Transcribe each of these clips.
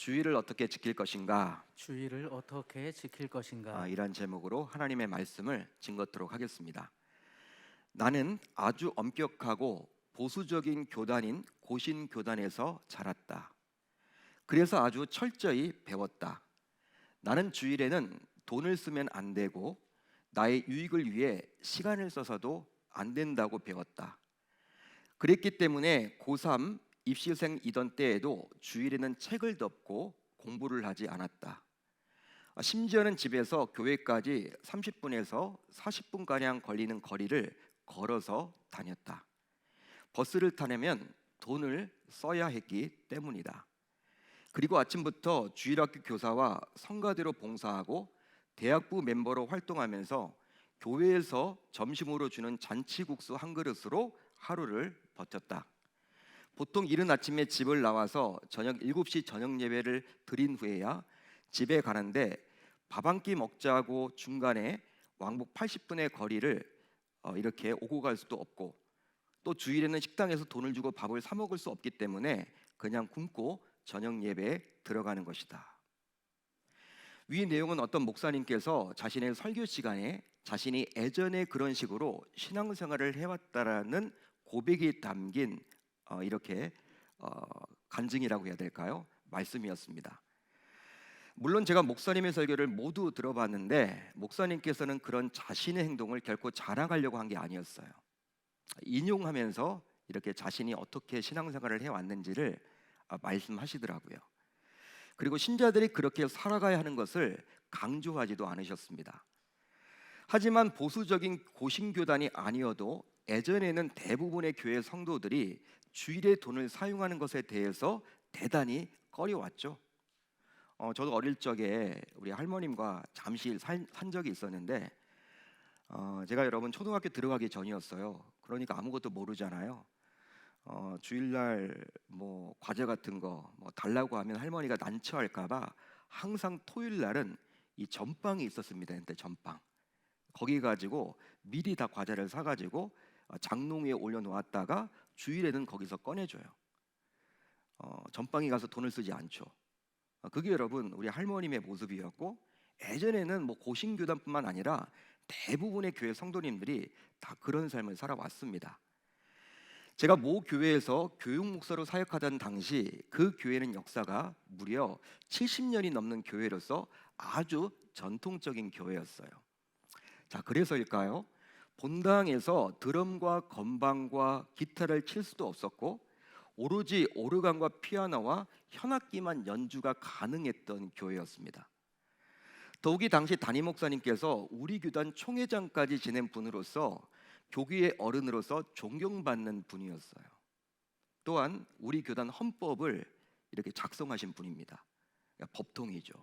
주의를 어떻게 지킬 것인가? 주의를 어떻게 지킬 것인가? 이란 제목으로 하나님의 말씀을 증거토록 하겠습니다. 나는 아주 엄격하고 보수적인 교단인 고신 교단에서 자랐다. 그래서 아주 철저히 배웠다. 나는 주일에는 돈을 쓰면 안 되고 나의 유익을 위해 시간을 써서도 안 된다고 배웠다. 그랬기 때문에 고3 입시생이던 때에도 주일에는 책을 덮고 공부를 하지 않았다. 심지어는 집에서 교회까지 30분에서 40분가량 걸리는 거리를 걸어서 다녔다. 버스를 타려면 돈을 써야 했기 때문이다. 그리고 아침부터 주일학교 교사와 성가대로 봉사하고 대학부 멤버로 활동하면서 교회에서 점심으로 주는 잔치국수 한 그릇으로 하루를 버텼다. 보통 이른 아침에 집을 나와서 저녁 7시 저녁 예배를 드린 후에야 집에 가는데 밥 한 끼 먹자고 중간에 왕복 80분의 거리를 이렇게 오고 갈 수도 없고, 또 주일에는 식당에서 돈을 주고 밥을 사 먹을 수 없기 때문에 그냥 굶고 저녁 예배에 들어가는 것이다. 위 내용은 어떤 목사님께서 자신의 설교 시간에 자신이 예전에 그런 식으로 신앙생활을 해왔다라는 고백이 담긴 이렇게 간증이라고 해야 될까요? 말씀이었습니다. 물론 제가 목사님의 설교를 모두 들어봤는데 목사님께서는 그런 자신의 행동을 결코 자랑하려고 한 게 아니었어요. 인용하면서 이렇게 자신이 어떻게 신앙생활을 해왔는지를 말씀하시더라고요. 그리고 신자들이 그렇게 살아가야 하는 것을 강조하지도 않으셨습니다. 하지만 보수적인 고신교단이 아니어도 예전에는 대부분의 교회 성도들이 주일에 돈을 사용하는 것에 대해서 대단히 꺼려왔죠. 저도 어릴 적에 우리 할머님과 잠시 산 적이 있었는데 제가 여러분 초등학교 들어가기 전이었어요. 그러니까 아무것도 모르잖아요. 주일날 뭐 과제 같은 거 뭐 달라고 하면 할머니가 난처할까봐 항상 토요일날은 이 전빵이 있었습니다. 그때 전빵 거기 가지고 미리 다 과자를 사가지고 장롱 위에 올려놓았다가 주일에는 거기서 꺼내줘요. 전빵이 가서 돈을 쓰지 않죠. 그게 여러분 우리 할머님의 모습이었고, 예전에는 뭐 고신교단뿐만 아니라 대부분의 교회 성도님들이 다 그런 삶을 살아왔습니다. 제가 모 교회에서 교육 목사로 사역하던 당시 그 교회는 역사가 무려 70년이 넘는 교회로서 아주 전통적인 교회였어요. 자, 그래서일까요? 본당에서 드럼과 건반과 기타를 칠 수도 없었고 오로지 오르간과 피아노와 현악기만 연주가 가능했던 교회였습니다. 더욱이 당시 담임 목사님께서 우리 교단 총회장까지 지낸 분으로서 교계의 어른으로서 존경받는 분이었어요. 또한 우리 교단 헌법을 이렇게 작성하신 분입니다. 그러니까 법통이죠.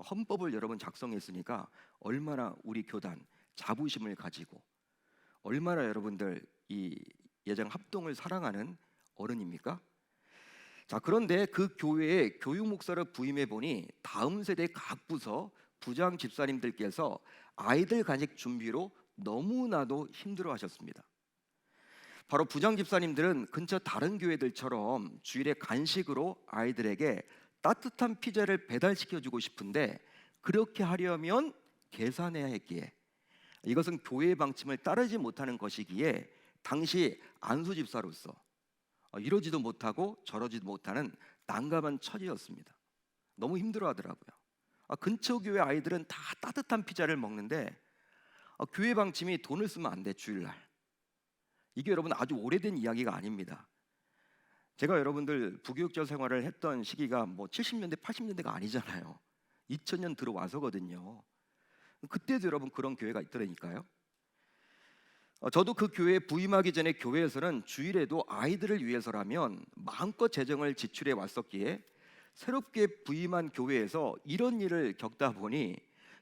헌법을 여러분 작성했으니까 얼마나 우리 교단 자부심을 가지고 얼마나 여러분들 이 예정 합동을 사랑하는 어른입니까? 자, 그런데 그 교회에 교육 목사를 부임해 보니 다음 세대 각 부서 부장 집사님들께서 아이들 간식 준비로 너무나도 힘들어하셨습니다. 바로 부장 집사님들은 근처 다른 교회들처럼 주일에 간식으로 아이들에게 따뜻한 피자를 배달시켜주고 싶은데 그렇게 하려면 계산해야 했기에 이것은 교회의 방침을 따르지 못하는 것이기에 당시 안수 집사로서 이러지도 못하고 저러지도 못하는 난감한 처지였습니다. 너무 힘들어하더라고요. 근처 교회 아이들은 다 따뜻한 피자를 먹는데 교회 방침이 돈을 쓰면 안 돼, 주일날. 이게 여러분 아주 오래된 이야기가 아닙니다. 제가 여러분들 부교육자 생활을 했던 시기가 뭐 70년대 80년대가 아니잖아요. 2000년 들어와서거든요. 그때도 여러분 그런 교회가 있더라니까요. 저도 그 교회에 부임하기 전에 교회에서는 주일에도 아이들을 위해서라면 마음껏 재정을 지출해 왔었기에 새롭게 부임한 교회에서 이런 일을 겪다 보니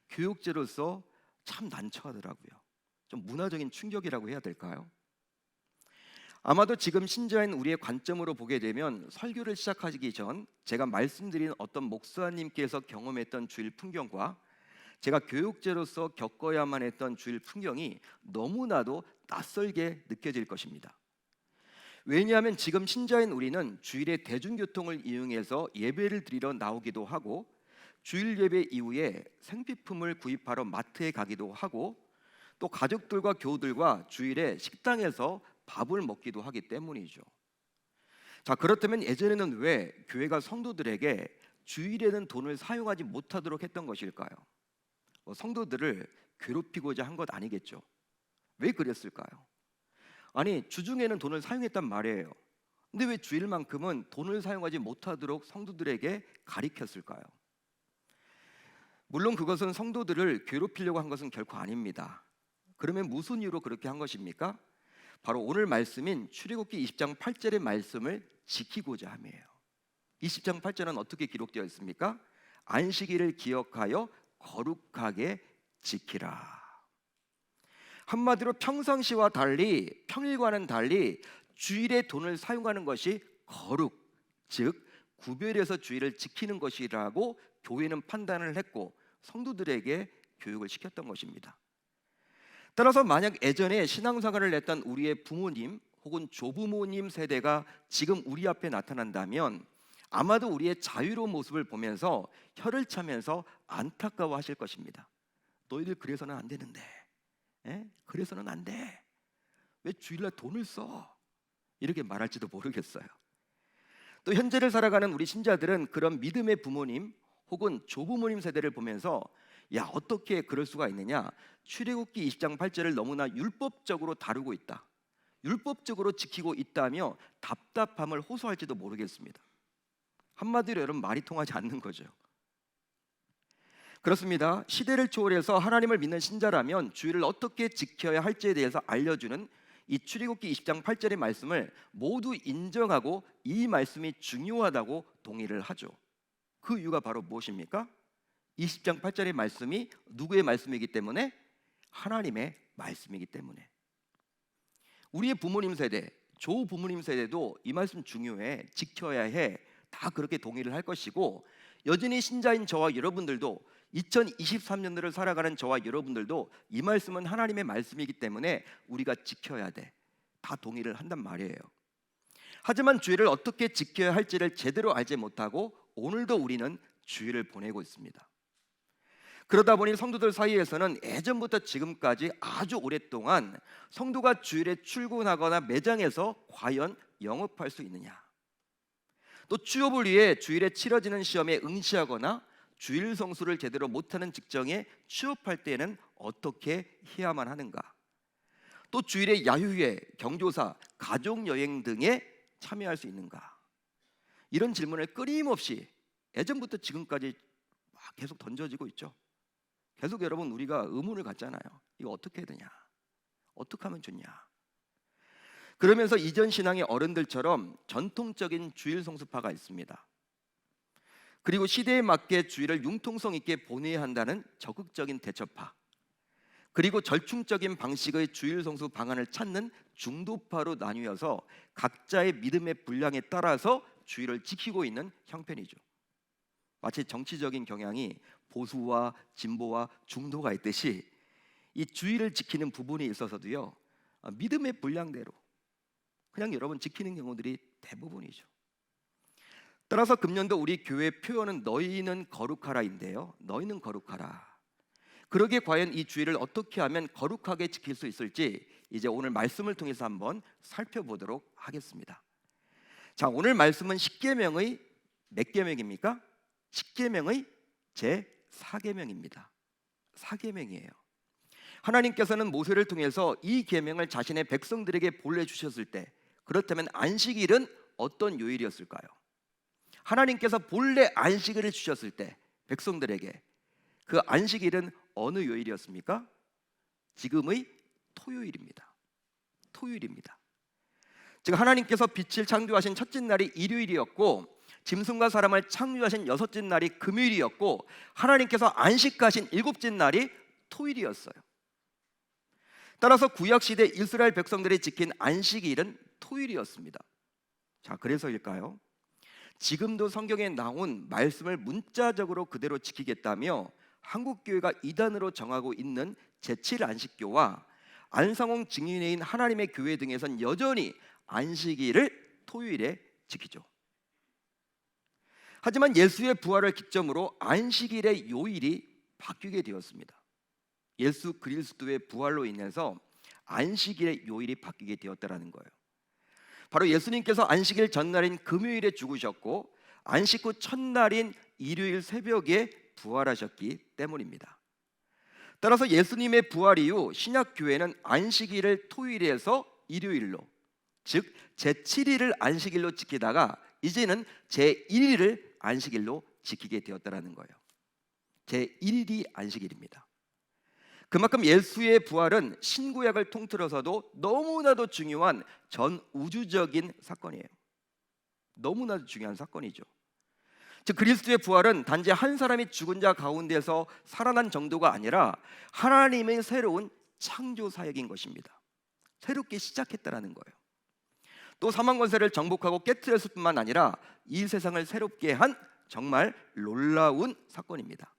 교육자로서 참 난처하더라고요. 좀 문화적인 충격이라고 해야 될까요? 아마도 지금 신자인 우리의 관점으로 보게 되면 설교를 시작하기 전 제가 말씀드린 어떤 목사님께서 경험했던 주일 풍경과 제가 교육자로서 겪어야만 했던 주일 풍경이 너무나도 낯설게 느껴질 것입니다. 왜냐하면 지금 신자인 우리는 주일에 대중교통을 이용해서 예배를 드리러 나오기도 하고, 주일 예배 이후에 생필품을 구입하러 마트에 가기도 하고, 또 가족들과 교우들과 주일에 식당에서 밥을 먹기도 하기 때문이죠. 자, 그렇다면 예전에는 왜 교회가 성도들에게 주일에는 돈을 사용하지 못하도록 했던 것일까요? 성도들을 괴롭히고자 한 것 아니겠죠. 왜 그랬을까요? 아니, 주중에는 돈을 사용했단 말이에요. 근데 왜 주일만큼은 돈을 사용하지 못하도록 성도들에게 가리켰을까요? 물론 그것은 성도들을 괴롭히려고 한 것은 결코 아닙니다. 그러면 무슨 이유로 그렇게 한 것입니까? 바로 오늘 말씀인 출애굽기 20장 8절의 말씀을 지키고자 함이에요. 20장 8절은 어떻게 기록되어 있습니까? 안식일을 기억하여 거룩하게 지키라. 한마디로 평상시와 달리, 평일과는 달리 주일에 돈을 사용하는 것이 거룩, 즉 구별해서 주일을 지키는 것이라고 교회는 판단을 했고 성도들에게 교육을 시켰던 것입니다. 따라서 만약 예전에 신앙생활을 했던 우리의 부모님 혹은 조부모님 세대가 지금 우리 앞에 나타난다면 아마도 우리의 자유로운 모습을 보면서 혀를 차면서 안타까워하실 것입니다. 너희들 그래서는 안 되는데, 그래서는 안 돼. 왜 주일날 돈을 써? 이렇게 말할지도 모르겠어요. 또 현재를 살아가는 우리 신자들은 그런 믿음의 부모님 혹은 조부모님 세대를 보면서 야, 어떻게 그럴 수가 있느냐? 출애굽기 20장 8절을 너무나 율법적으로 다루고 있다, 율법적으로 지키고 있다며 답답함을 호소할지도 모르겠습니다. 한마디로 여러분, 말이 통하지 않는 거죠. 그렇습니다. 시대를 초월해서 하나님을 믿는 신자라면 주일을 어떻게 지켜야 할지에 대해서 알려주는 이 출애굽기 20장 8절의 말씀을 모두 인정하고 이 말씀이 중요하다고 동의를 하죠. 그 이유가 바로 무엇입니까? 20장 8절의 말씀이 누구의 말씀이기 때문에? 하나님의 말씀이기 때문에. 우리의 부모님 세대, 조부모님 세대도 이 말씀 중요해, 지켜야 해, 다 그렇게 동의를 할 것이고, 여전히 신자인 저와 여러분들도 2023년도를 살아가는 저와 여러분들도 이 말씀은 하나님의 말씀이기 때문에 우리가 지켜야 돼, 다 동의를 한단 말이에요. 하지만 주일을 어떻게 지켜야 할지를 제대로 알지 못하고 오늘도 우리는 주일을 보내고 있습니다. 그러다 보니 성도들 사이에서는 예전부터 지금까지 아주 오랫동안 성도가 주일에 출근하거나 매장에서 과연 영업할 수 있느냐, 또 취업을 위해 주일에 치러지는 시험에 응시하거나 주일 성수를 제대로 못하는 직장에 취업할 때는 어떻게 해야만 하는가, 또 주일에 야유회, 경조사, 가족여행 등에 참여할 수 있는가, 이런 질문을 끊임없이 예전부터 지금까지 계속 던져지고 있죠. 계속 여러분, 우리가 의문을 갖잖아요. 이거 어떻게 해야 되냐, 어떻게 하면 좋냐. 그러면서 이전 신앙의 어른들처럼 전통적인 주일 성수파가 있습니다. 그리고 시대에 맞게 주일을 융통성 있게 보내야 한다는 적극적인 대처파, 그리고 절충적인 방식의 주일 성수 방안을 찾는 중도파로 나뉘어서 각자의 믿음의 분량에 따라서 주일을 지키고 있는 형편이죠. 마치 정치적인 경향이 보수와 진보와 중도가 있듯이 이 주일을 지키는 부분에 있어서도요, 믿음의 분량대로 그냥 여러분 지키는 경우들이 대부분이죠. 따라서 금년도 우리 교회 표현은 너희는 거룩하라인데요, 너희는 거룩하라. 그러기에 과연 이 주일을 어떻게 하면 거룩하게 지킬 수 있을지 이제 오늘 말씀을 통해서 한번 살펴보도록 하겠습니다. 자, 오늘 말씀은 십계명의 몇 계명입니까? 십계명의 제4계명입니다. 4계명이에요. 하나님께서는 모세를 통해서 이 계명을 자신의 백성들에게 보내주셨을 때, 그렇다면 안식일은 어떤 요일이었을까요? 하나님께서 본래 안식일을 주셨을 때 백성들에게 그 안식일은 어느 요일이었습니까? 지금의 토요일입니다. 토요일입니다. 즉 하나님께서 빛을 창조하신 첫째 날이 일요일이었고 짐승과 사람을 창조하신 여섯째 날이 금요일이었고 하나님께서 안식하신 일곱째 날이 토요일이었어요. 따라서 구약시대 이스라엘 백성들이 지킨 안식일은 토요일이었습니다. 자, 그래서일까요? 지금도 성경에 나온 말씀을 문자적으로 그대로 지키겠다며 한국교회가 이단으로 정하고 있는 제7안식교와 안상홍 증인회인 하나님의 교회 등에선 여전히 안식일을 토요일에 지키죠. 하지만 예수의 부활을 기점으로 안식일의 요일이 바뀌게 되었습니다. 예수 그리스도의 부활로 인해서 안식일의 요일이 바뀌게 되었다라는 거예요. 바로 예수님께서 안식일 전날인 금요일에 죽으셨고 안식 후 첫날인 일요일 새벽에 부활하셨기 때문입니다. 따라서 예수님의 부활 이후 신약 교회는 안식일을 토요일에서 일요일로, 즉 제7일을 안식일로 지키다가 이제는 제1일을 안식일로 지키게 되었다라는 거예요. 제1일이 안식일입니다. 그만큼 예수의 부활은 신구약을 통틀어서도 너무나도 중요한 전 우주적인 사건이에요. 너무나도 중요한 사건이죠. 즉 그리스도의 부활은 단지 한 사람이 죽은 자 가운데서 살아난 정도가 아니라 하나님의 새로운 창조 사역인 것입니다. 새롭게 시작했다라는 거예요. 또 사망 권세를 정복하고 깨뜨렸을 뿐만 아니라 이 세상을 새롭게 한 정말 놀라운 사건입니다.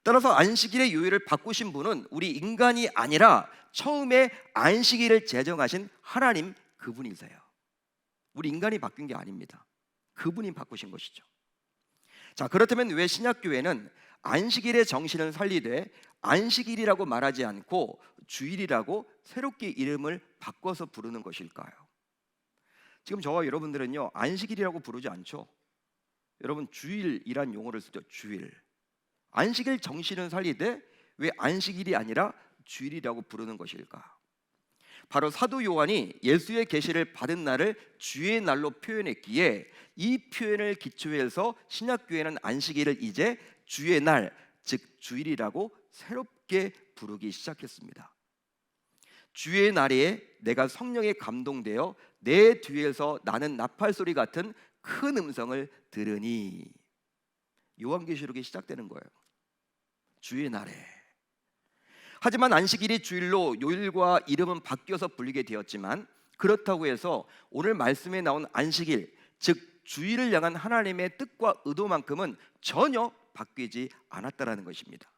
따라서 안식일의 요일을 바꾸신 분은 우리 인간이 아니라 처음에 안식일을 제정하신 하나님 그분이세요. 우리 인간이 바뀐 게 아닙니다. 그분이 바꾸신 것이죠. 자, 그렇다면 왜 신약교회는 안식일의 정신을 살리되 안식일이라고 말하지 않고 주일이라고 새롭게 이름을 바꿔서 부르는 것일까요? 지금 저와 여러분들은요 안식일이라고 부르지 않죠. 여러분 주일이란 용어를 쓰죠. 주일. 안식일 정신을 살리되 왜 안식일이 아니라 주일이라고 부르는 것일까? 바로 사도 요한이 예수의 계시를 받은 날을 주의 날로 표현했기에 이 표현을 기초해서 신약교회는 안식일을 이제 주의 날, 즉 주일이라고 새롭게 부르기 시작했습니다. 주의 날에 내가 성령에 감동되어 내 뒤에서 나는 나팔소리 같은 큰 음성을 들으니, 요한계시록이 시작되는 거예요. 주의 날에. 하지만 안식일이 주일로 요일과 이름은 바뀌어서 불리게 되었지만 그렇다고 해서 오늘 말씀에 나온 안식일, 즉 주일을 향한 하나님의 뜻과 의도만큼은 전혀 바뀌지 않았다라는 것입니다.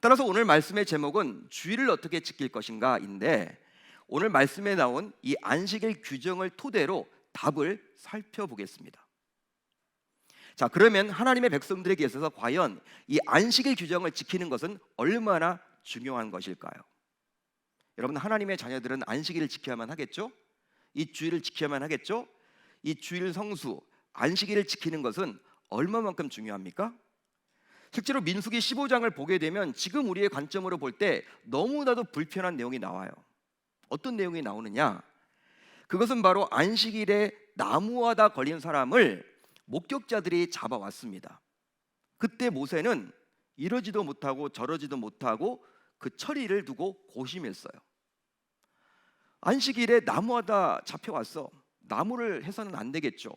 따라서 오늘 말씀의 제목은 주일을 어떻게 지킬 것인가인데, 오늘 말씀에 나온 이 안식일 규정을 토대로 답을 살펴보겠습니다. 자, 그러면 하나님의 백성들에게 있어서 과연 이 안식일 규정을 지키는 것은 얼마나 중요한 것일까요? 여러분, 하나님의 자녀들은 안식일을 지켜야만 하겠죠? 이 주일을 지켜야만 하겠죠? 이 주일 성수, 안식일을 지키는 것은 얼마만큼 중요합니까? 실제로 민수기 15장을 보게 되면 지금 우리의 관점으로 볼 때 너무나도 불편한 내용이 나와요. 어떤 내용이 나오느냐? 그것은 바로 안식일에 나무하다 걸린 사람을 목격자들이 잡아왔습니다. 그때 모세는 이러지도 못하고 저러지도 못하고 그 처리를 두고 고심했어요. 안식일에 나무하다 잡혀왔어. 나무를 해서는 안 되겠죠.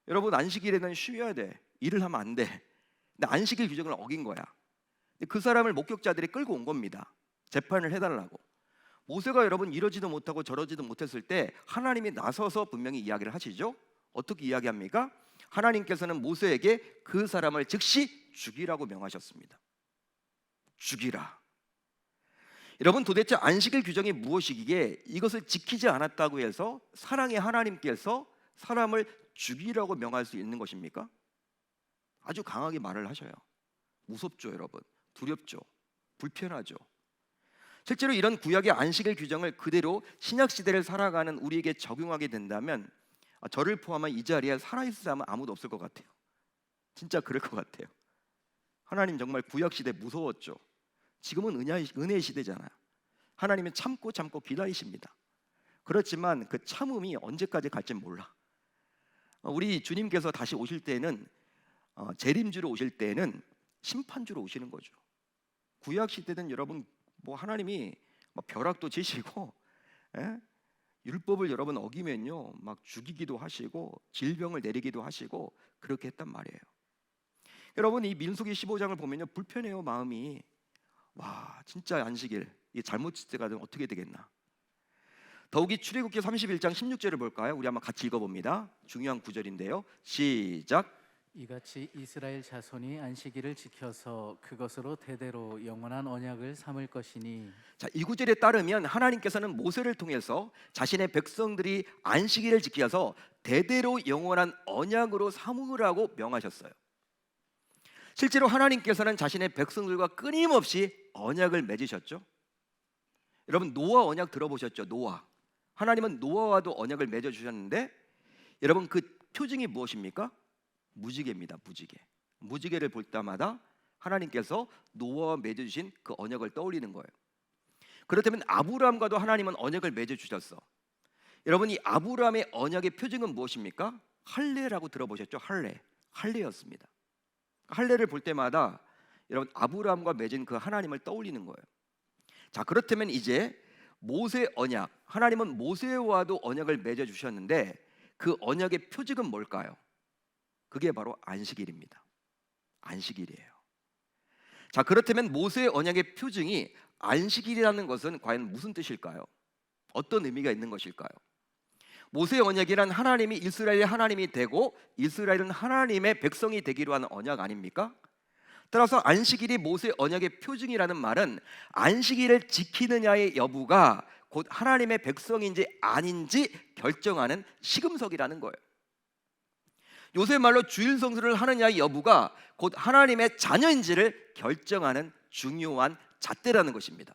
여러분, 안식일에는 쉬어야 돼. 일을 하면 안 돼. 근데 안식일 규정을 어긴 거야. 그 사람을 목격자들이 끌고 온 겁니다. 재판을 해달라고. 모세가 여러분 이러지도 못하고 저러지도 못했을 때 하나님이 나서서 분명히 이야기를 하시죠. 어떻게 이야기합니까? 하나님께서는 모세에게 그 사람을 즉시 죽이라고 명하셨습니다. 죽이라. 여러분, 도대체 안식일 규정이 무엇이기에 이것을 지키지 않았다고 해서 사랑의 하나님께서 사람을 죽이라고 명할 수 있는 것입니까? 아주 강하게 말을 하셔요. 무섭죠, 여러분. 두렵죠. 불편하죠. 실제로 이런 구약의 안식일 규정을 그대로 신약 시대를 살아가는 우리에게 적용하게 된다면 저를 포함한 이 자리에 살아있을 사람은 아무도 없을 것 같아요. 진짜 그럴 것 같아요. 하나님 정말 구약 시대 무서웠죠. 지금은 은혜의 시대잖아요. 하나님은 참고 기다리십니다. 그렇지만 그 참음이 언제까지 갈지 몰라. 우리 주님께서 다시 오실 때는 재림주로 오실 때는 심판주로 오시는 거죠. 구약 시대는 여러분 하나님이 벼락도 지시고 율법을 여러분 어기면요 막 죽이기도 하시고 질병을 내리기도 하시고 그렇게 했단 말이에요. 여러분, 이 민수기 15장을 보면요 불편해요. 마음이. 와, 진짜 안식일 이 잘못 지켜가 되면 어떻게 되겠나. 더욱이 출애굽기 31장 16절을 볼까요? 우리 한번 같이 읽어봅니다. 중요한 구절인데요. 시작. 이같이 이스라엘 자손이 안식일을 지켜서 그것으로 대대로 영원한 언약을 삼을 것이니. 자, 이 구절에 따르면 하나님께서는 모세를 통해서 자신의 백성들이 안식일을 지켜서 대대로 영원한 언약으로 삼으라고 명하셨어요. 실제로 하나님께서는 자신의 백성들과 끊임없이 언약을 맺으셨죠. 여러분, 노아 언약 들어보셨죠? 노아. 하나님은 노아와도 언약을 맺어 주셨는데, 여러분, 그 표징이 무엇입니까? 무지개입니다. 무지개. 무지개를 볼 때마다 하나님께서 노아와 맺어 주신 그 언약을 떠올리는 거예요. 그렇다면 아브라함과도 하나님은 언약을 맺어 주셨어. 여러분, 이 아브라함의 언약의 표징은 무엇입니까? 할례라고 들어보셨죠? 할례였습니다. 할례를 볼 때마다 여러분, 아브라함과 맺은 그 하나님을 떠올리는 거예요. 자, 그렇다면 이제 모세 언약, 하나님은 모세와도 언약을 맺어 주셨는데 그 언약의 표징은 뭘까요? 그게 바로 안식일입니다. 안식일이에요. 자, 그렇다면 모세의 언약의 표징이 안식일이라는 것은 과연 무슨 뜻일까요? 어떤 의미가 있는 것일까요? 모세의 언약이란 하나님이 이스라엘의 하나님이 되고 이스라엘은 하나님의 백성이 되기로 하는 언약 아닙니까? 따라서 안식일이 모세 언약의 표징이라는 말은 안식일을 지키느냐의 여부가 곧 하나님의 백성인지 아닌지 결정하는 시금석이라는 거예요. 요새 말로 주일 성수를 하느냐의 여부가 곧 하나님의 자녀인지를 결정하는 중요한 잣대라는 것입니다.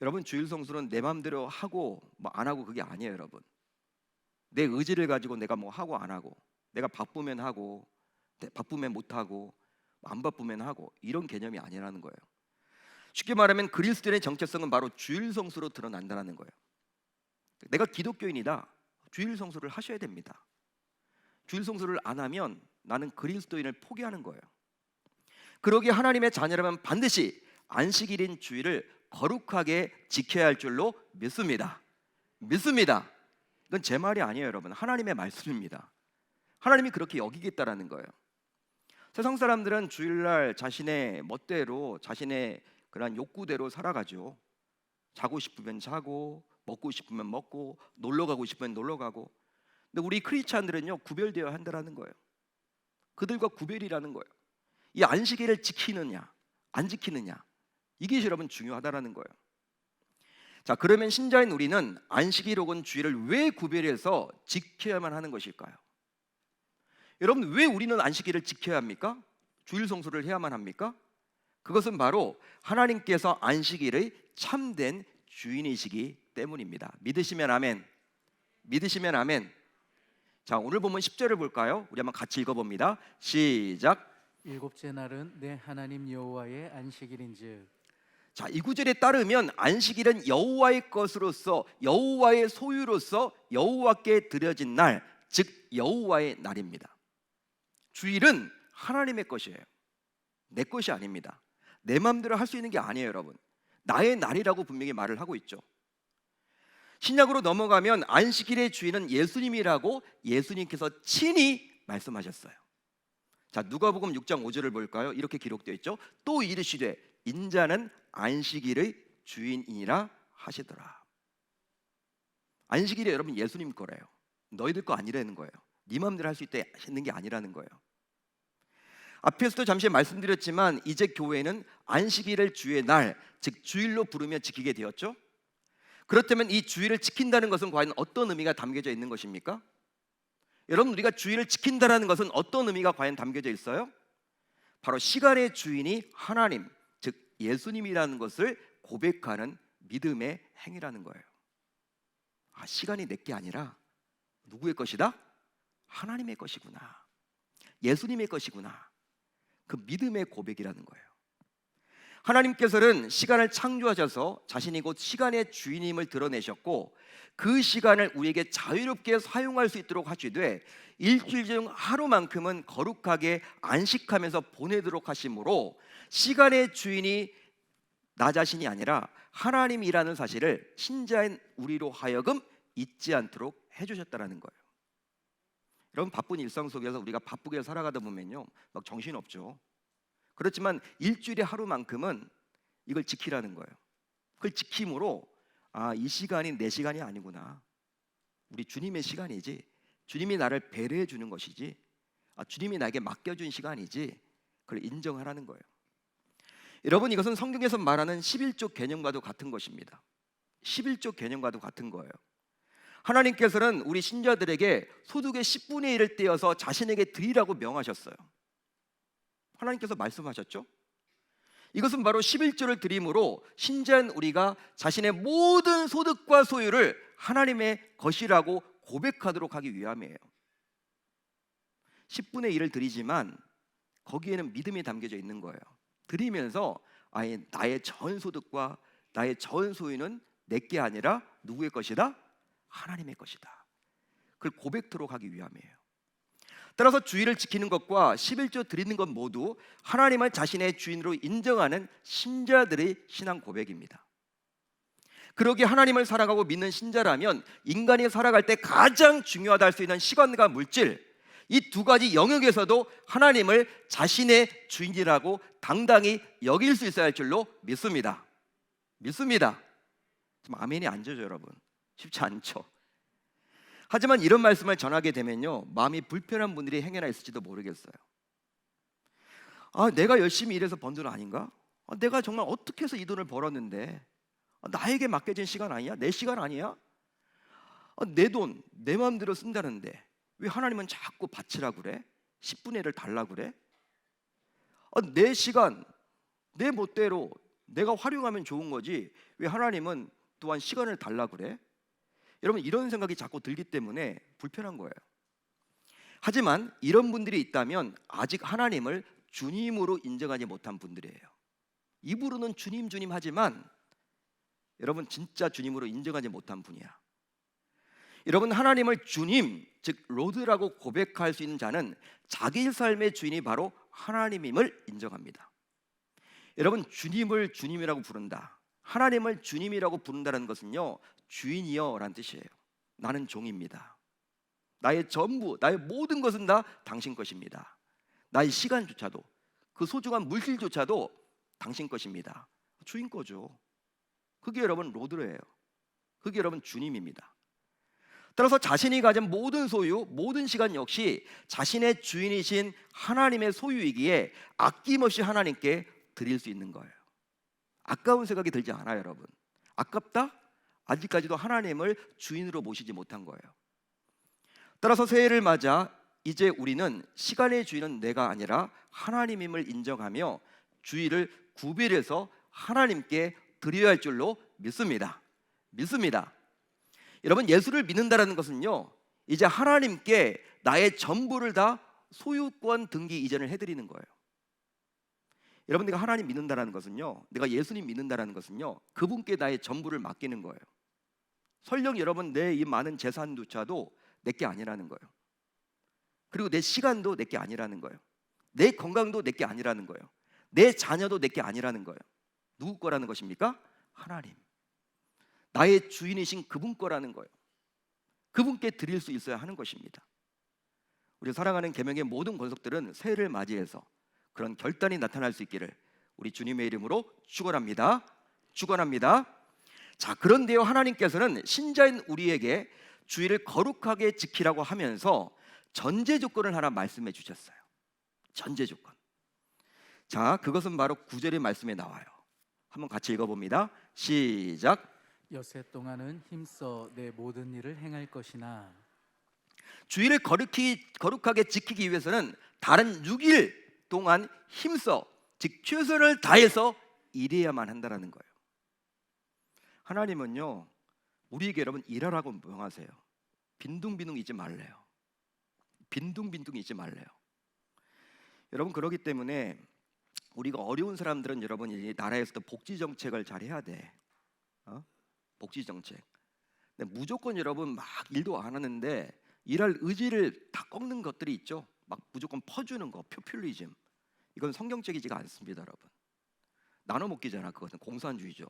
여러분, 주일 성수는 내 마음대로 하고 뭐 안 하고 그게 아니에요. 여러분, 내 의지를 가지고 내가 뭐 하고 안 하고, 내가 바쁘면 하고 바쁘면 못 하고 안 바쁘면 하고, 이런 개념이 아니라는 거예요. 쉽게 말하면 그리스도인의 정체성은 바로 주일 성수로 드러난다는 거예요. 내가 기독교인이다, 주일 성수를 하셔야 됩니다. 주일 성수를 안 하면 나는 그리스도인을 포기하는 거예요. 그러기에 하나님의 자녀라면 반드시 안식일인 주일을 거룩하게 지켜야 할 줄로 믿습니다. 이건 제 말이 아니에요. 여러분, 하나님의 말씀입니다. 하나님이 그렇게 여기겠다라는 거예요. 세상 사람들은 주일날 자신의 멋대로, 자신의 그런 욕구대로 살아가죠. 자고 싶으면 자고, 먹고 싶으면 먹고, 놀러 가고 싶으면 놀러 가고. 근데 우리 크리스찬들은요, 구별되어야 한다는 거예요. 그들과 구별이라는 거예요. 이 안식일을 지키느냐 안 지키느냐, 이게 여러분 중요하다라는 거예요. 자, 그러면 신자인 우리는 안식일 혹은 주일을 왜 구별해서 지켜야만 하는 것일까요? 여러분, 왜 우리는 안식일을 지켜야 합니까? 주일 성수를 해야만 합니까? 그것은 바로 하나님께서 안식일의 참된 주인이시기 때문입니다. 믿으시면 아멘. 자, 오늘 보면 10절을 볼까요? 우리 한번 같이 읽어봅니다. 시작. 일곱째 날은 내 하나님 여호와의 안식일인즉. 자, 이 구절에 따르면 안식일은 여호와의 것으로서, 여호와의 소유로서 여호와께 드려진 날, 즉 여호와의 날입니다. 주일은 하나님의 것이에요. 내 것이 아닙니다. 내 마음대로 할 수 있는 게 아니에요. 여러분, 나의 날이라고 분명히 말을 하고 있죠. 신약으로 넘어가면 안식일의 주인은 예수님이라고 예수님께서 친히 말씀하셨어요. 자, 누가복음 6장 5절을 볼까요? 이렇게 기록되어 있죠. 또 이르시되 인자는 안식일의 주인이라 하시더라. 안식일이 여러분 예수님 거래요. 너희들 거 아니라는 거예요. 네 마음대로 할 수 있는 게 아니라는 거예요. 앞에서도 잠시 말씀드렸지만 이제 교회는 안식일을 주의 날, 즉 주일로 부르며 지키게 되었죠. 그렇다면 이 주일을 지킨다는 것은 과연 어떤 의미가 담겨져 있는 것입니까? 여러분, 우리가 주일을 지킨다는 것은 어떤 의미가 과연 담겨져 있어요? 바로 시간의 주인이 하나님, 즉 예수님이라는 것을 고백하는 믿음의 행위라는 거예요. 아, 시간이 내 게 아니라 누구의 것이다? 하나님의 것이구나, 예수님의 것이구나. 그 믿음의 고백이라는 거예요. 하나님께서는 시간을 창조하셔서 자신이 곧 시간의 주인임을 드러내셨고, 그 시간을 우리에게 자유롭게 사용할 수 있도록 하시되 일주일 중 하루만큼은 거룩하게 안식하면서 보내도록 하심으로 시간의 주인이 나 자신이 아니라 하나님이라는 사실을 신자인 우리로 하여금 잊지 않도록 해주셨다는 거예요. 여러분, 바쁜 일상 속에서 우리가 바쁘게 살아가다 보면요, 막 정신없죠. 그렇지만 일주일에 하루만큼은 이걸 지키라는 거예요. 그걸 지킴으로 아, 이 시간이 내 시간이 아니구나, 우리 주님의 시간이지, 주님이 나를 배려해 주는 것이지, 주님이 나에게 맡겨준 시간이지, 그걸 인정하라는 거예요. 여러분, 이것은 성경에서 말하는 11조 개념과도 같은 것입니다. 11조 개념과도 같은 거예요. 하나님께서는 우리 신자들에게 소득의 10분의 1을 떼어서 자신에게 드리라고 명하셨어요. 하나님께서 말씀하셨죠. 이것은 바로 11조를 드림으로 신자인 우리가 자신의 모든 소득과 소유를 하나님의 것이라고 고백하도록 하기 위함이에요. 10분의 1을 드리지만 거기에는 믿음이 담겨져 있는 거예요. 드리면서 나의 전 소득과 나의 전 소유는 내게 아니라 누구의 것이다? 하나님의 것이다. 그걸 고백토록 하기 위함이에요. 따라서 주의를 지키는 것과 11조 드리는 것 모두 하나님을 자신의 주인으로 인정하는 신자들의 신앙 고백입니다. 그러기에 하나님을 살아가고 믿는 신자라면 인간이 살아갈 때 가장 중요하다 할 수 있는 시간과 물질, 이 두 가지 영역에서도 하나님을 자신의 주인이라고 당당히 여길 수 있어야 할 줄로 믿습니다. 믿습니다. 좀 아멘이 안 되죠, 여러분? 쉽지 않죠. 하지만 이런 말씀을 전하게 되면요, 마음이 불편한 분들이 행여나 있을지도 모르겠어요. 내가 열심히 일해서 번 돈 아닌가? 내가 정말 어떻게 해서 이 돈을 벌었는데 나에게 맡겨진 시간 아니야? 내 시간 아니야? 내 돈, 내 마음대로 쓴다는데 왜 하나님은 자꾸 바치라 그래? 10분의 1을 달라 그래? 내 시간, 내 멋대로 내가 활용하면 좋은 거지 왜 하나님은 또한 시간을 달라 그래? 여러분, 이런 생각이 자꾸 들기 때문에 불편한 거예요. 하지만 이런 분들이 있다면 아직 하나님을 주님으로 인정하지 못한 분들이에요. 입으로는 주님 주님 하지만 여러분 진짜 주님으로 인정하지 못한 분이야. 여러분, 하나님을 주님, 즉 로드라고 고백할 수 있는 자는 자기 삶의 주인이 바로 하나님임을 인정합니다. 여러분, 주님을 주님이라고 부른다, 하나님을 주님이라고 부른다는 것은요, 주인이여 라는 뜻이에요. 나는 종입니다. 나의 전부, 나의 모든 것은 다 당신 것입니다. 나의 시간조차도, 그 소중한 물질조차도 당신 것입니다. 주인 거죠. 그게 여러분 로드예요. 그게 여러분 주님입니다. 따라서 자신이 가진 모든 소유, 모든 시간 역시 자신의 주인이신 하나님의 소유이기에 아낌없이 하나님께 드릴 수 있는 거예요. 아까운 생각이 들지 않아요, 여러분. 아깝다? 아직까지도 하나님을 주인으로 모시지 못한 거예요. 따라서 새해를 맞아 이제 우리는 시간의 주인은 내가 아니라 하나님임을 인정하며 주의를 구별해서 하나님께 드려야 할 줄로 믿습니다. 믿습니다. 여러분, 예수를 믿는다는 것은요, 이제 하나님께 나의 전부를 다 소유권 등기 이전을 해드리는 거예요. 여러분, 내가 하나님 믿는다는 것은요, 내가 예수님 믿는다는 것은요, 그분께 나의 전부를 맡기는 거예요. 설령 여러분 내 이 많은 재산조차도 내게 아니라는 거예요. 그리고 내 시간도 내게 아니라는 거예요. 내 건강도 내게 아니라는 거예요. 내 자녀도 내게 아니라는 거예요. 누구 거라는 것입니까? 하나님, 나의 주인이신 그분 거라는 거예요. 그분께 드릴 수 있어야 하는 것입니다. 우리 사랑하는 계명의 모든 권속들은 새해를 맞이해서 그런 결단이 나타날 수 있기를 우리 주님의 이름으로 축원합니다. 축원합니다. 자, 그런데요, 하나님께서는 신자인 우리에게 주의를 거룩하게 지키라고 하면서 전제 조건을 하나 말씀해 주셨어요. 전제 조건. 자, 그것은 바로 9절의 말씀에 나와요. 한번 같이 읽어봅니다. 시작. 여세 동안은 힘써 내 모든 일을 행할 것이나. 주의를 거룩하게 지키기 위해서는 다른 6일 동안 힘써, 즉 최선을 다해서 일해야만 한다는 거예요. 하나님은요, 우리에게 여러분 일하라고 명하세요. 빈둥빈둥 있지 말래요. 빈둥빈둥 있지 말래요. 여러분, 그렇기 때문에 우리가 어려운 사람들은 여러분 이 나라에서도 복지 정책을 잘 해야 돼. 복지 정책. 근데 무조건 여러분 막 일도 안 하는데 일할 의지를 다 꺾는 것들이 있죠. 막 무조건 퍼주는 거, 포퓰리즘. 이건 성경적이지가 않습니다, 여러분. 나눠 먹기잖아. 그것은 공산주의죠.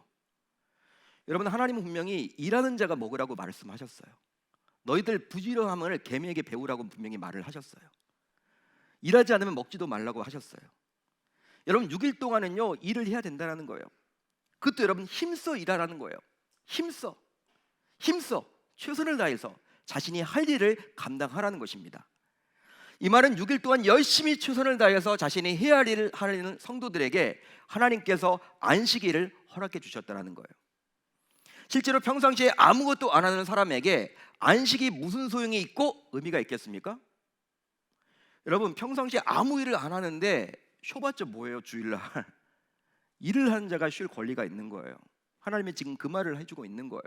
여러분, 하나님은 분명히 일하는 자가 먹으라고 말씀하셨어요. 너희들 부지런함을 개미에게 배우라고 분명히 말을 하셨어요. 일하지 않으면 먹지도 말라고 하셨어요. 여러분, 6일 동안은요 일을 해야 된다는 거예요. 그것도 여러분 힘써 일하라는 거예요. 힘써 최선을 다해서 자신이 할 일을 감당하라는 것입니다. 이 말은 6일 동안 열심히 최선을 다해서 자신이 해야 할 일을 하는 성도들에게 하나님께서 안식일을 허락해 주셨다는 거예요. 실제로 평상시에 아무것도 안 하는 사람에게 안식이 무슨 소용이 있고 의미가 있겠습니까? 여러분, 평상시에 아무 일을 안 하는데 쉬어봤자 뭐예요? 주일날 일을 하는 자가 쉴 권리가 있는 거예요. 하나님이 지금 그 말을 해주고 있는 거예요.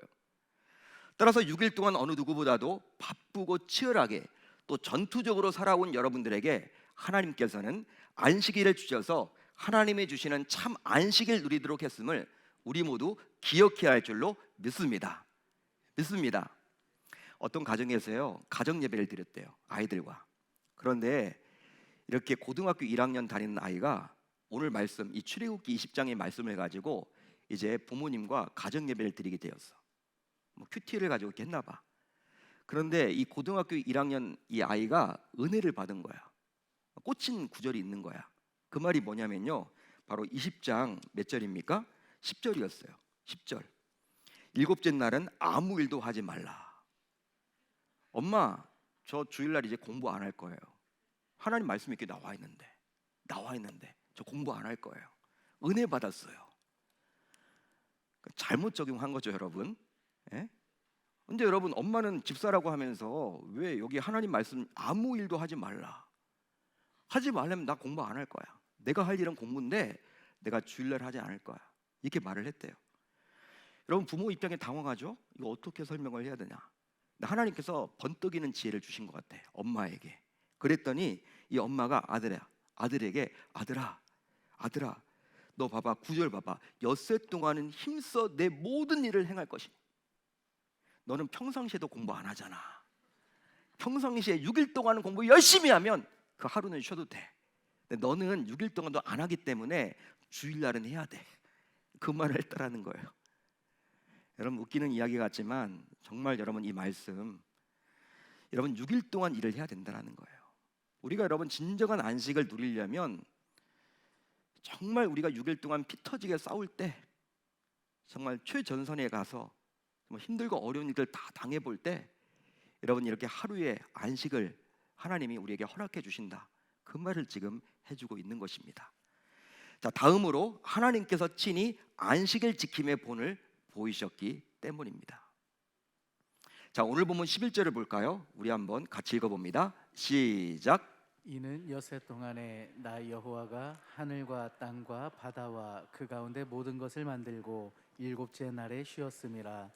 따라서 6일 동안 어느 누구보다도 바쁘고 치열하게 또 전투적으로 살아온 여러분들에게 하나님께서는 안식일을 주셔서 하나님이 주시는 참 안식일 누리도록 했음을 우리 모두 기억해야 할 줄로 믿습니다. 어떤 가정에서요, 가정 예배를 드렸대요, 아이들과. 그런데 이렇게 고등학교 1학년 다니는 아이가 오늘 말씀, 이 출애굽기 20장의 말씀을 가지고 이제 부모님과 가정 예배를 드리게 되었어. 뭐 큐티를 가지고 이렇게 했나 봐. 그런데 이 고등학교 1학년 이 아이가 은혜를 받은 거야. 꽂힌 구절이 있는 거야. 그 말이 뭐냐면요, 바로 20장 몇 절입니까? 10절이었어요. 10절. 일곱째 날은 아무 일도 하지 말라. 엄마, 저 주일날 이제 공부 안 할 거예요. 하나님 말씀이 이렇게 나와 있는데 저 공부 안 할 거예요. 은혜 받았어요. 잘못 적용한 거죠, 여러분. 예? 근데 여러분, 엄마는 집사라고 하면서 왜 여기 하나님 말씀 아무 일도 하지 말라, 하지 말려면 나 공부 안 할 거야. 내가 할 일은 공부인데 내가 주일날 하지 않을 거야, 이렇게 말을 했대요. 여러분, 부모 입장에 당황하죠? 이거 어떻게 설명을 해야 되냐. 하나님께서 번뜩이는 지혜를 주신 것 같아, 엄마에게. 그랬더니 이 엄마가 아들에게 아들아 너 봐봐, 9절 봐봐. 엿새 동안은 힘써 내 모든 일을 행할 것이니. 너는 평상시에도 공부 안 하잖아. 평상시에 6일 동안은 공부 열심히 하면 그 하루는 쉬어도 돼. 근데 너는 6일 동안도 안 하기 때문에 주일날은 해야 돼. 그 말을 했다라는 거예요. 여러분, 웃기는 이야기 같지만 정말 여러분, 이 말씀, 여러분 6일 동안 일을 해야 된다는 거예요. 우리가 여러분 진정한 안식을 누리려면 정말 우리가 6일 동안 피 터지게 싸울 때, 정말 최전선에 가서 정말 힘들고 어려운 일들 다 당해볼 때, 여러분 이렇게 하루의 안식을 하나님이 우리에게 허락해 주신다, 그 말을 지금 해주고 있는 것입니다. 자, 다음으로 하나님께서 친히 안식일 지킴의 본을 보이셨기 때문입니다. 자, 오늘 본문 11절을 볼까요? 우리 한번 같이 읽어봅니다. 시작. 이는 엿새 동안에 나 여호와가 하늘과 땅과 바다와 그 가운데 모든 것을 만들고 일곱째 날에 쉬었음이라.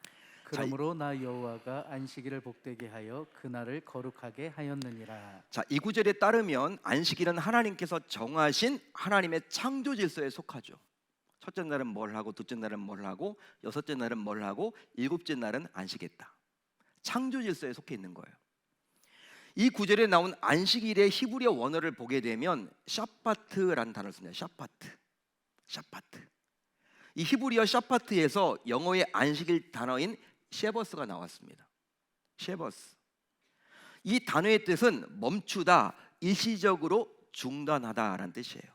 그러므로 나 여호와가 안식일을 복되게 하여 그날을 거룩하게 하였느니라. 자, 이 구절에 따르면 안식일은 하나님께서 정하신 하나님의 창조 질서에 속하죠. 첫째 날은 뭘 하고, 둘째 날은 뭘 하고, 여섯째 날은 뭘 하고, 일곱째 날은 안식했다. 창조 질서에 속해 있는 거예요. 이 구절에 나온 안식일의 히브리어 원어를 보게 되면 샤파트라는 단어를 씁니다. 샤파트. 이 히브리어 샤파트에서 영어의 안식일 단어인 셰버스가 나왔습니다. 셰버스. 이 단어의 뜻은 멈추다, 일시적으로 중단하다라는 뜻이에요.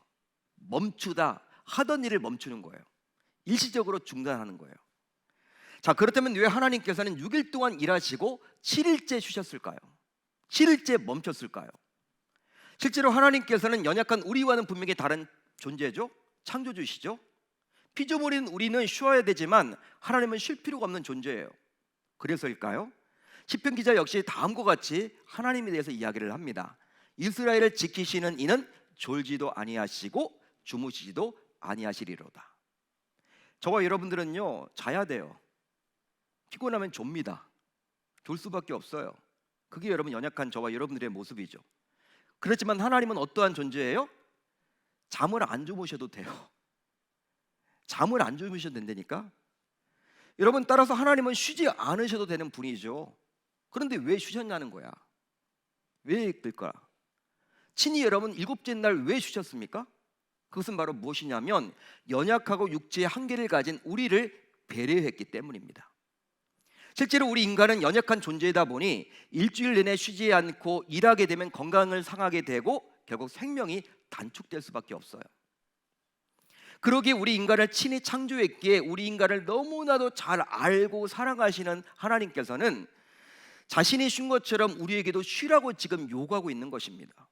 멈추다, 하던 일을 멈추는 거예요. 일시적으로 중단하는 거예요. 자, 그렇다면 왜 하나님께서는 6일 동안 일하시고 7일째 쉬셨을까요? 7일째 멈췄을까요? 실제로 하나님께서는 연약한 우리와는 분명히 다른 존재죠. 창조주시죠. 피조물인 우리는 쉬어야 되지만 하나님은 쉴 필요가 없는 존재예요. 그래서일까요? 시편 기자 역시 다음과 같이 하나님에 대해서 이야기를 합니다. 이스라엘을 지키시는 이는 졸지도 아니하시고 주무시지도 아니하시리로다. 저와 여러분들은요, 자야 돼요. 피곤하면 좁니다. 졸 수밖에 없어요. 그게 여러분 연약한 저와 여러분들의 모습이죠. 그렇지만 하나님은 어떠한 존재예요? 잠을 안 주무셔도 돼요. 잠을 안 주무셔도 된다니까. 여러분, 따라서 하나님은 쉬지 않으셔도 되는 분이죠. 그런데 왜 쉬셨냐는 거야. 왜 그럴까? 친히 여러분 일곱째 날 왜 쉬셨습니까? 그것은 바로 무엇이냐면 연약하고 육체의 한계를 가진 우리를 배려했기 때문입니다. 실제로 우리 인간은 연약한 존재이다 보니 일주일 내내 쉬지 않고 일하게 되면 건강을 상하게 되고 결국 생명이 단축될 수밖에 없어요. 그러기에 우리 인간을 친히 창조했기에 우리 인간을 너무나도 잘 알고 사랑하시는 하나님께서는 자신이 쉰 것처럼 우리에게도 쉬라고 지금 요구하고 있는 것입니다.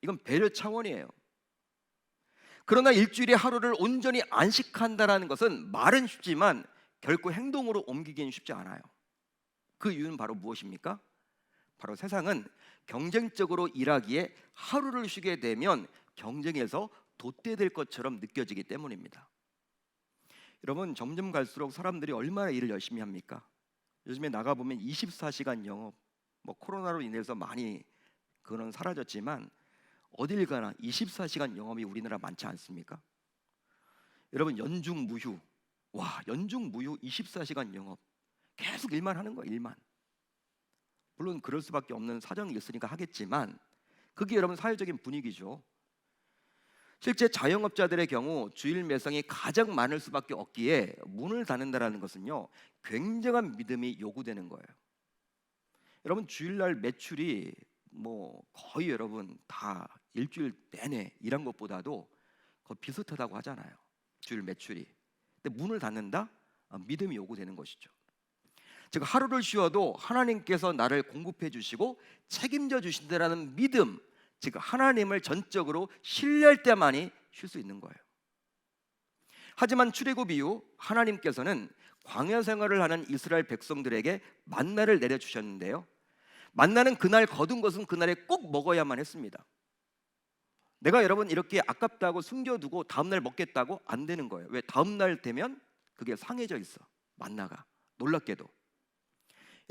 이건 배려 차원이에요. 그러나 일주일에 하루를 온전히 안식한다라는 것은 말은 쉽지만 결코 행동으로 옮기기는 쉽지 않아요. 그 이유는 바로 무엇입니까? 바로 세상은 경쟁적으로 일하기에 하루를 쉬게 되면 경쟁에서 돛대될 것처럼 느껴지기 때문입니다. 여러분, 점점 갈수록 사람들이 얼마나 일을 열심히 합니까? 요즘에 나가보면 24시간 영업, 코로나로 인해서 많이 그거는 사라졌지만 어딜 가나 24시간 영업이 우리나라 많지 않습니까? 여러분, 연중 무휴, 연중 무휴 24시간 영업, 계속 일만 하는 거예요. 일만. 물론 그럴 수밖에 없는 사정이 있으니까 하겠지만 그게 여러분 사회적인 분위기죠. 실제 자영업자들의 경우 주일 매상이 가장 많을 수밖에 없기에 문을 닫는다라는 것은요, 굉장한 믿음이 요구되는 거예요. 여러분, 주일날 매출이 거의 여러분 다 일주일 내내 일한 것보다도 거의 비슷하다고 하잖아요. 주일 매출이. 근데 문을 닫는다? 믿음이 요구되는 것이죠. 즉 하루를 쉬어도 하나님께서 나를 공급해 주시고 책임져 주신다라는 믿음, 즉 하나님을 전적으로 신뢰할 때만이 쉴 수 있는 거예요. 하지만 출애굽 이후 하나님께서는 광야 생활을 하는 이스라엘 백성들에게 만나를 내려주셨는데요, 만나는 그날 거둔 것은 그날에 꼭 먹어야만 했습니다. 내가 여러분 이렇게 아깝다고 숨겨두고 다음날 먹겠다고 안 되는 거예요. 왜? 다음날 되면 그게 상해져 있어, 만나가. 놀랍게도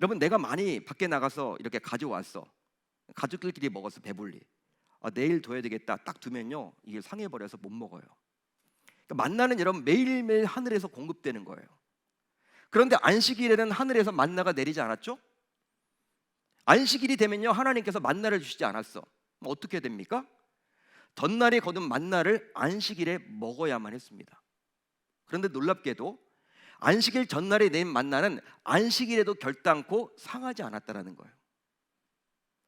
여러분, 내가 많이 밖에 나가서 이렇게 가져왔어, 가족들끼리 먹어서 배불리, 내일 둬야 되겠다 딱 두면요, 이게 상해버려서 못 먹어요. 그러니까 만나는 여러분 매일매일 하늘에서 공급되는 거예요. 그런데 안식일에는 하늘에서 만나가 내리지 않았죠? 안식일이 되면요, 하나님께서 만나를 주시지 않았어. 어떻게 됩니까? 전날에 거둔 만나를 안식일에 먹어야만 했습니다. 그런데 놀랍게도 안식일 전날에 낸 만나는 안식일에도 결단코 상하지 않았다라는 거예요.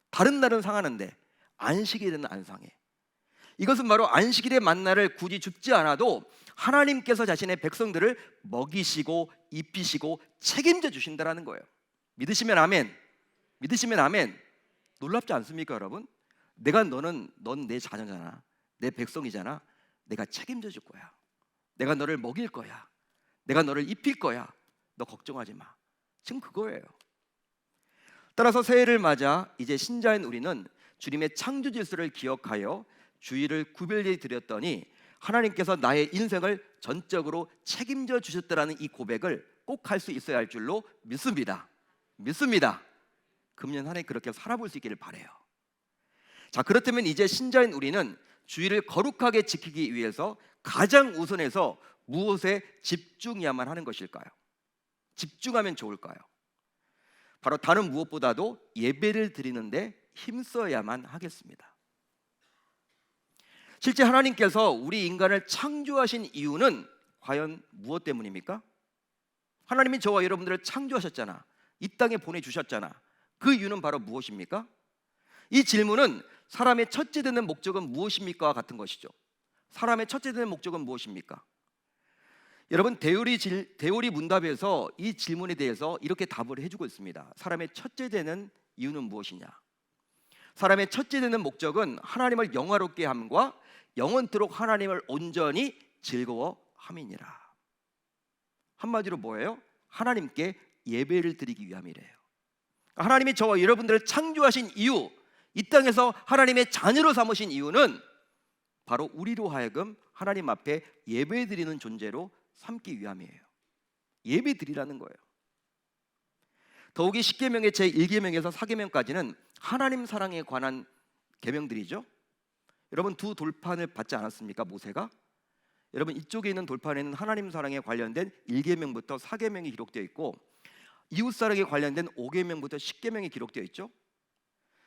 다른 날은 상하는데 안식일에는 안 상해. 이것은 바로 안식일의 만나를 굳이 줍지 않아도 하나님께서 자신의 백성들을 먹이시고 입히시고 책임져 주신다라는 거예요. 믿으시면 아멘. 믿으시면 아멘. 놀랍지 않습니까, 여러분? 넌 내 자녀잖아, 내 백성이잖아. 내가 책임져 줄 거야. 내가 너를 먹일 거야. 내가 너를 입힐 거야. 너 걱정하지 마. 지금 그거예요. 따라서 새해를 맞아 이제 신자인 우리는 주님의 창조 질서를 기억하여 주일을 구별히 드렸더니 하나님께서 나의 인생을 전적으로 책임져 주셨다라는 이 고백을 꼭 할 수 있어야 할 줄로 믿습니다. 금년 한 해 그렇게 살아볼 수 있기를 바라요. 자, 그렇다면 이제 신자인 우리는 주일을 거룩하게 지키기 위해서 가장 우선해서 무엇에 집중해야만 하는 것일까요? 집중하면 좋을까요? 바로 다른 무엇보다도 예배를 드리는데 힘써야만 하겠습니다. 실제 하나님께서 우리 인간을 창조하신 이유는 과연 무엇 때문입니까? 하나님이 저와 여러분들을 창조하셨잖아. 이 땅에 보내주셨잖아. 그 이유는 바로 무엇입니까? 이 질문은 사람의 첫째 되는 목적은 무엇입니까? 같은 것이죠. 사람의 첫째 되는 목적은 무엇입니까? 여러분, 대오리 문답에서 이 질문에 대해서 이렇게 답을 해주고 있습니다. 사람의 첫째 되는 이유는 무엇이냐? 사람의 첫째 되는 목적은 하나님을 영화롭게 함과 영원토록 하나님을 온전히 즐거워함이니라. 한마디로 뭐예요? 하나님께 예배를 드리기 위함이래요. 하나님이 저와 여러분들을 창조하신 이유, 이 땅에서 하나님의 자녀로 삼으신 이유는 바로 우리로 하여금 하나님 앞에 예배드리는 존재로 삼기 위함이에요. 예배드리라는 거예요. 더욱이 십계명의 제1계명에서 4계명까지는 하나님 사랑에 관한 계명들이죠. 여러분, 두 돌판을 받지 않았습니까, 모세가? 여러분, 이쪽에 있는 돌판에는 하나님 사랑에 관련된 1계명부터 4계명이 기록되어 있고 이웃 사랑에 관련된 5계명부터 10계명이 기록되어 있죠.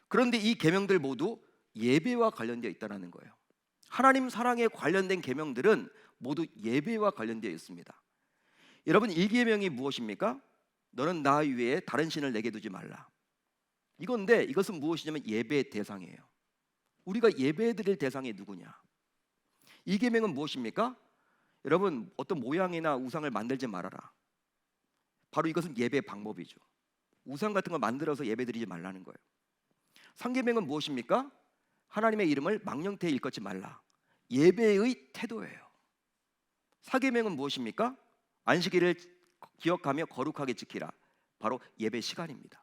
그런데 이 계명들 모두 예배와 관련되어 있다는 거예요. 하나님 사랑에 관련된 계명들은 모두 예배와 관련되어 있습니다. 여러분, 1계명이 무엇입니까? 너는 나 외에 다른 신을 내게 두지 말라. 이건데 이것은 무엇이냐면 예배의 대상이에요. 우리가 예배드릴 대상이 누구냐? 2계명은 무엇입니까? 여러분, 어떤 모양이나 우상을 만들지 말아라. 바로 이것은 예배 방법이죠. 우상 같은 거 만들어서 예배드리지 말라는 거예요. 상계명은 무엇입니까? 하나님의 이름을 망령되이 일컫지 말라. 예배의 태도예요. 사계명은 무엇입니까? 안식일을 기억하며 거룩하게 지키라. 바로 예배 시간입니다.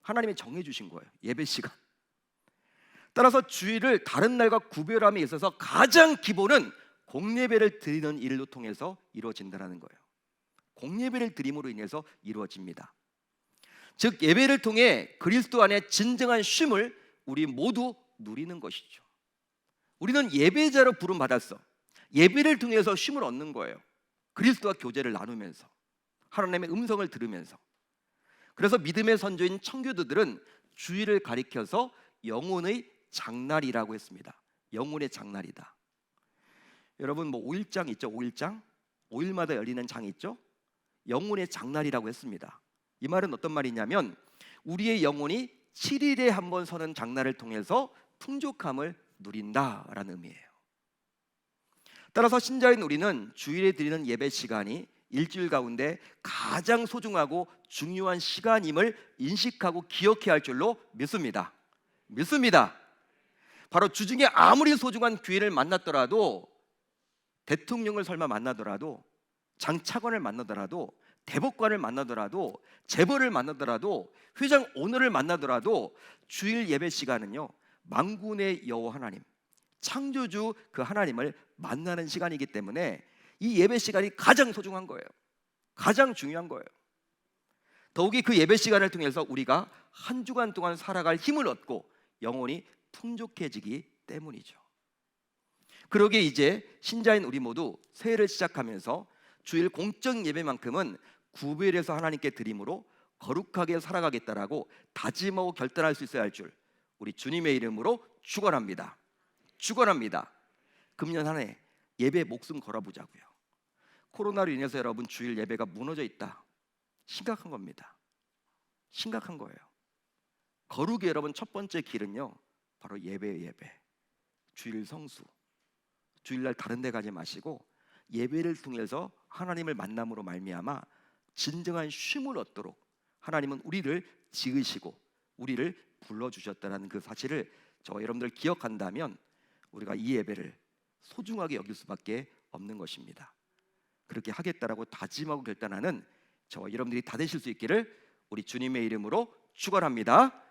하나님이 정해주신 거예요. 예배 시간. 따라서 주일을 다른 날과 구별함에 있어서 가장 기본은 공예배를 드리는 일로 통해서 이루어진다는 거예요. 공예배를 드림으로 인해서 이루어집니다. 즉 예배를 통해 그리스도 안에 진정한 쉼을 우리 모두 누리는 것이죠. 우리는 예배자로 부름 받았어. 예배를 통해서 쉼을 얻는 거예요. 그리스도와 교제를 나누면서, 하나님의 음성을 들으면서. 그래서 믿음의 선조인 청교도들은 주일을 가리켜서 영혼의 장날이라고 했습니다. 영혼의 장날이다. 여러분 5일장 있죠? 5일장? 5일마다 열리는 장이 있죠? 영혼의 장날이라고 했습니다. 이 말은 어떤 말이냐면 우리의 영혼이 7일에 한 번 서는 장날을 통해서 풍족함을 누린다라는 의미예요. 따라서 신자인 우리는 주일에 드리는 예배 시간이 일주일 가운데 가장 소중하고 중요한 시간임을 인식하고 기억해야 할 줄로 믿습니다. 바로 주중에 아무리 소중한 기회를 만났더라도, 대통령을 설마 만나더라도, 장차관을 만나더라도, 대법관을 만나더라도, 재벌을 만나더라도, 회장 오너를 만나더라도 주일 예배 시간은요, 만군의 여호와 하나님, 창조주 그 하나님을 만나는 시간이기 때문에 이 예배 시간이 가장 소중한 거예요. 가장 중요한 거예요. 더욱이 그 예배 시간을 통해서 우리가 한 주간 동안 살아갈 힘을 얻고 영혼이 풍족해지기 때문이죠. 그러기에 이제 신자인 우리 모두 새해를 시작하면서 주일 공적 예배만큼은 구별해서 하나님께 드림으로 거룩하게 살아가겠다라고 다짐하고 결단할 수 있어야 할 줄 우리 주님의 이름으로 축원합니다. 금년 한 해 예배 목숨 걸어보자고요. 코로나로 인해서 여러분 주일 예배가 무너져 있다. 심각한 겁니다. 심각한 거예요. 거룩의 여러분 첫 번째 길은요, 바로 예배예요. 예배. 주일 성수. 주일날 다른 데 가지 마시고 예배를 통해서 하나님을 만남으로 말미암아 진정한 쉼을 얻도록 하나님은 우리를 지으시고 우리를 불러주셨다는 그 사실을 저와 여러분들 기억한다면 우리가 이 예배를 소중하게 여길 수밖에 없는 것입니다. 그렇게 하겠다라고 다짐하고 결단하는 저와 여러분들이 다 되실 수 있기를 우리 주님의 이름으로 축원합니다.